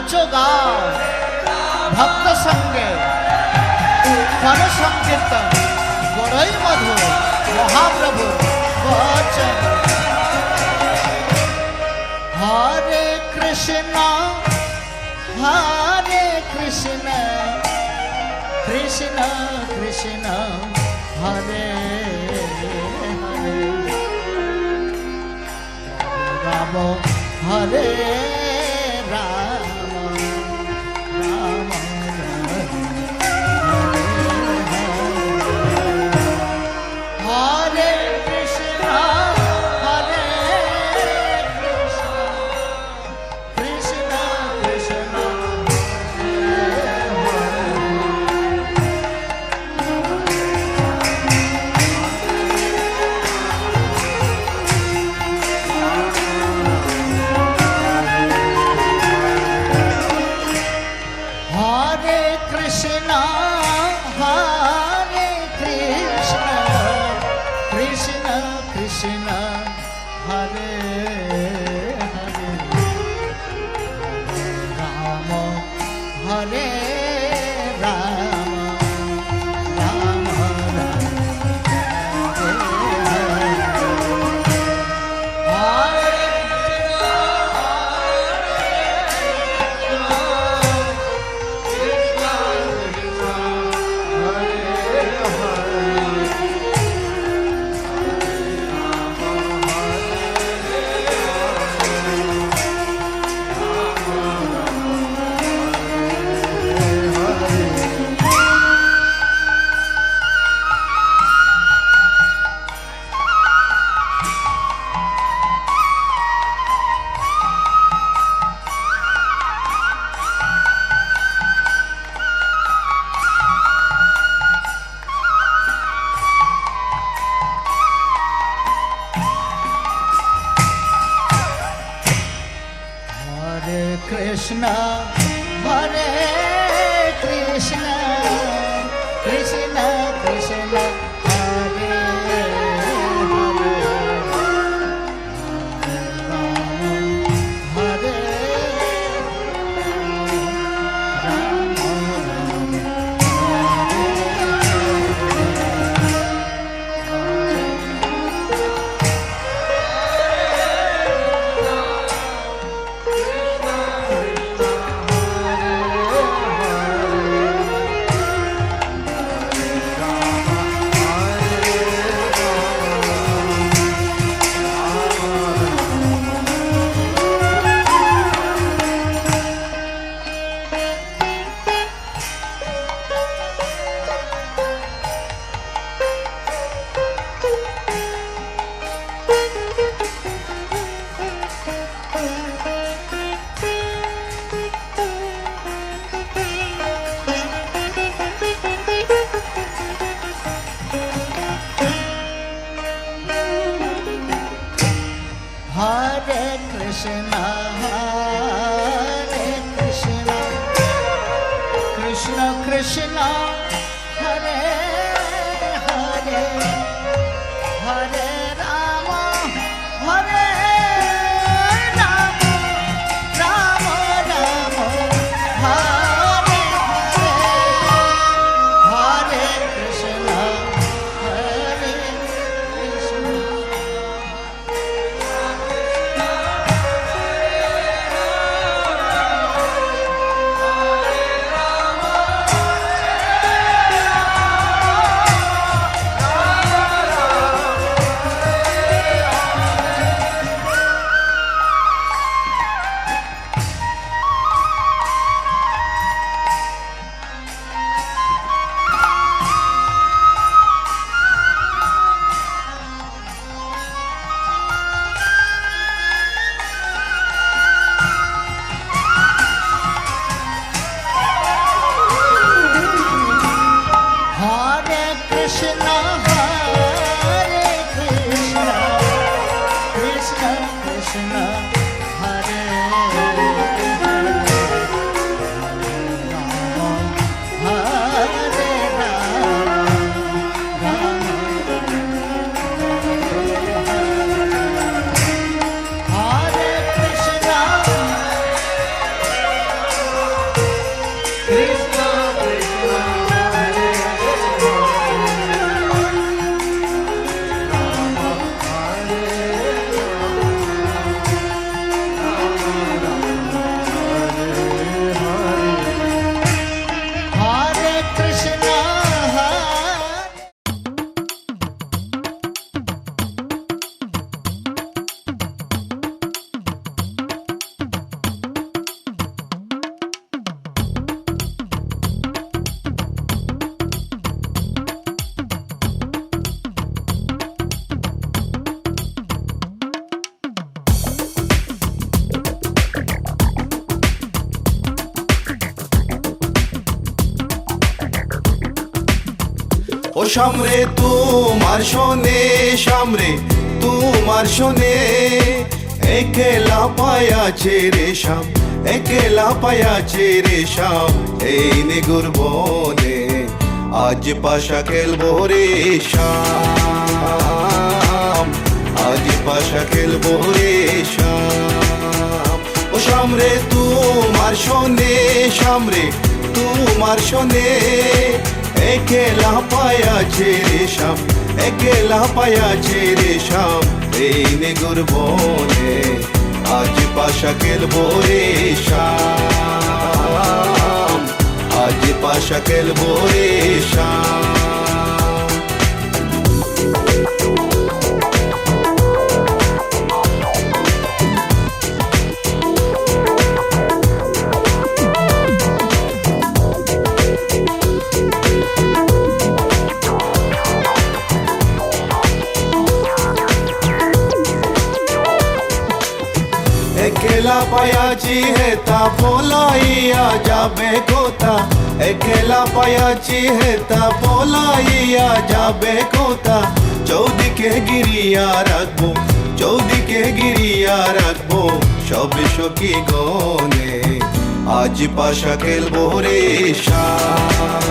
নাচ গাও ভক্ত সঙ্গে কর সংকীর্তন বড়ই মধুর মহাপ্রভু বচন হরে কৃষ্ণ কৃষ্ণ কৃষ্ণ হরে হরে রাম হরে রাম রাম হরে কৃষ্ণ হরে Krishna Krishna Krishna Hare Krishna, Hare Krishna, Krishna Krishna, Hare Hare, Rama Hare Rama, Rama Hare Krishna, Hare Krishna, Krishna Krishna, Hare Hare, Hare Krishna, Hare Krishna, Krishna Krishna, Hare Hare, Hare Rama, Hare Rama, Rama Rama, Hare Hare, Hare Krishna, Hare Krishna. সামরে তোমার শোনে, সামরে তোমার শোনে, একলা পায়াছে রে শাম, একলা পায়াছে রে শাম, এই নিগুর বনে আজ পাশা খেলবো রে শাম, আজ পাশা খেলবো রে শাম। ও সামরে তোমার শোনে, সামরে তোমার শোনে, একলা পায়াছে রে শাম, একলা পায়াছে রে শাম, এই নিগুর বনে আজ পাশা খেলবো রে শাম, আজ পাশা খেলবো রে শাম। একলা পায়াছি হেতা পলাইয়া যাবে কোথা, একলা পায়াছি হেতা পলাইয়া যাবে কোথা, চৌদিকে গিরিয়া রাখবো, চৌদিকে গিরিয়া রাখবো সব সখী গনে, আজ পাশা খেলবো রে শাম,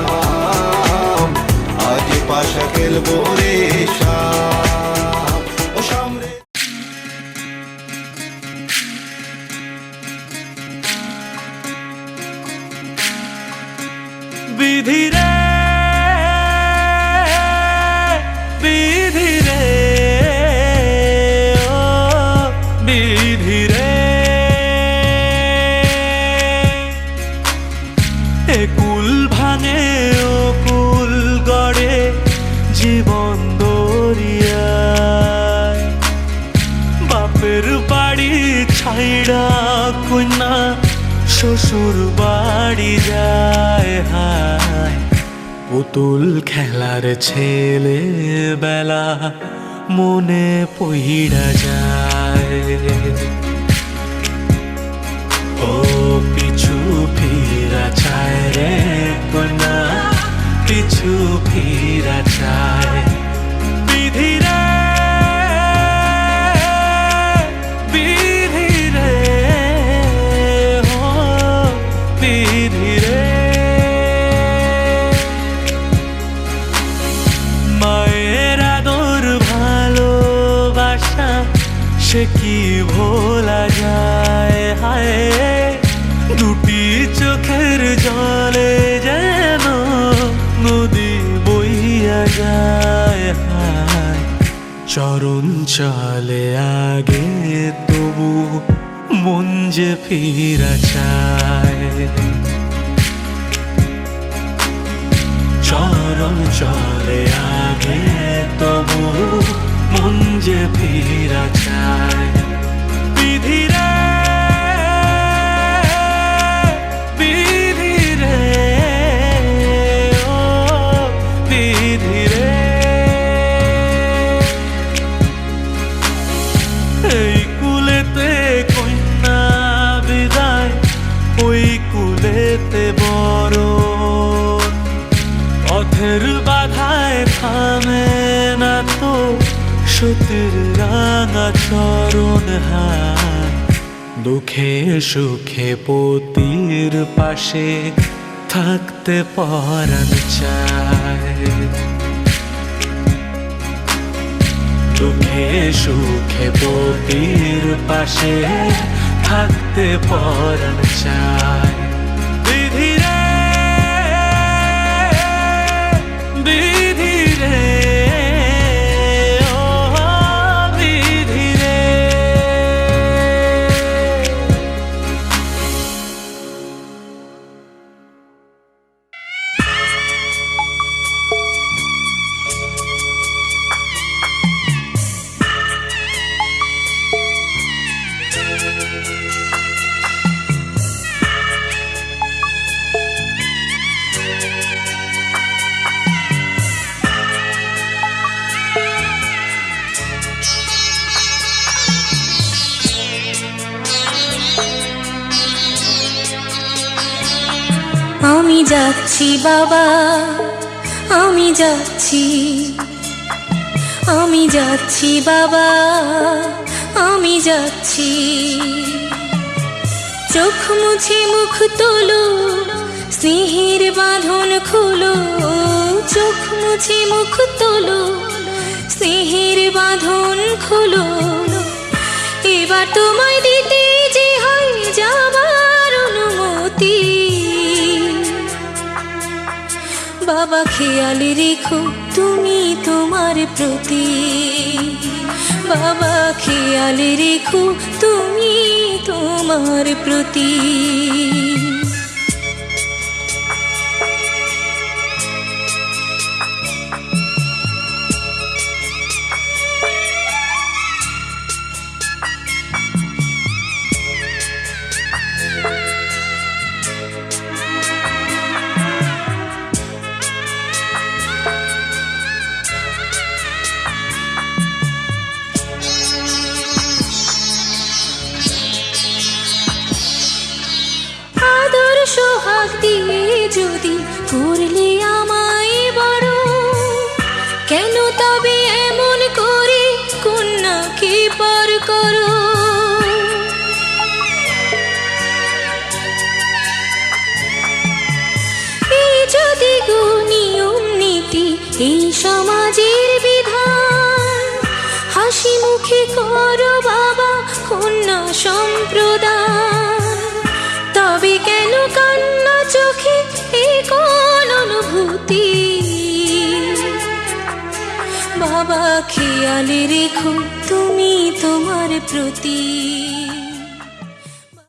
আজ পাশা খেলবো রে শাম। ও সামরে বিধি রে, বিধি রে, ও বিধি রে, এ কুল ভাঙে ও কুল গড়ে জীবন দরিয়ায়, বাপের বাড়ি ছাইড়া কন্যা শ্বশুর বাড়ি যায়, হায় পুতুল খেলার ছেলে বেলা মনে পইড়া যায়, ও পিছু ফিরা চায় রে কন্যা, পিছু ফিরা চায়। বিধি রে, বিধি রে, ও বিধি রে, মায়ের আদর ভালোবাসা সে কি ভোলা যায়, হায় দুটি চোখের জলে যেন নদী বইয়া যায়, হায় চরণ চলে আগে তবু মন যে ফিরা চায়, চরণ চলে আগে তবু মন যে ফিরা চায়। বিধি রে, বিধি রে, ও বিধি রে, এই কুলেতে কন্যা বিদায়, ওই কুলেতে বড়, পথের বাধায় থামে না তো সতীর রাঙা চরণ, হায় দুঃখে সুখে পতির পাশে থাকতে পরাণ চায়, দুঃখে সুখে পতির পাশে থাকতে পরাণ চায়। বিধি রে, বিধি রে, ও বিধি রে, আমি যাচ্ছি বাবা, আমি যাচ্ছি, আমি যাচ্ছি বাবা, আমি যাচ্ছি। চোখ মুছে মুখ তোলো, স্নেহের বাঁধন খোলো। চোখ মুছে মুখ তোলো, স্নেহের বাঁধন খোলো। এবার তোমায় দিতে যে হয় যাবার অনুমতি। বাবা খেয়াল রেখো তুমি তোমার প্রতি, বাবা খেয়াল রেখো তুমি তোমার প্রতি। সোহাগ দিয়ে যদি করলে আমায় বড়, কেন তবে এমন করে কন্যাকে পর করো? এই যদি গো নিয়ম নীতি, এই সমাজের বিধান, হাসি মুখে করো বাবা কন্যা সম্প্রদান। তবে কেন কান্না চোখে এই কোন অনুভূতি? বাবা খেয়াল রেখো তুমি তোমার প্রতি।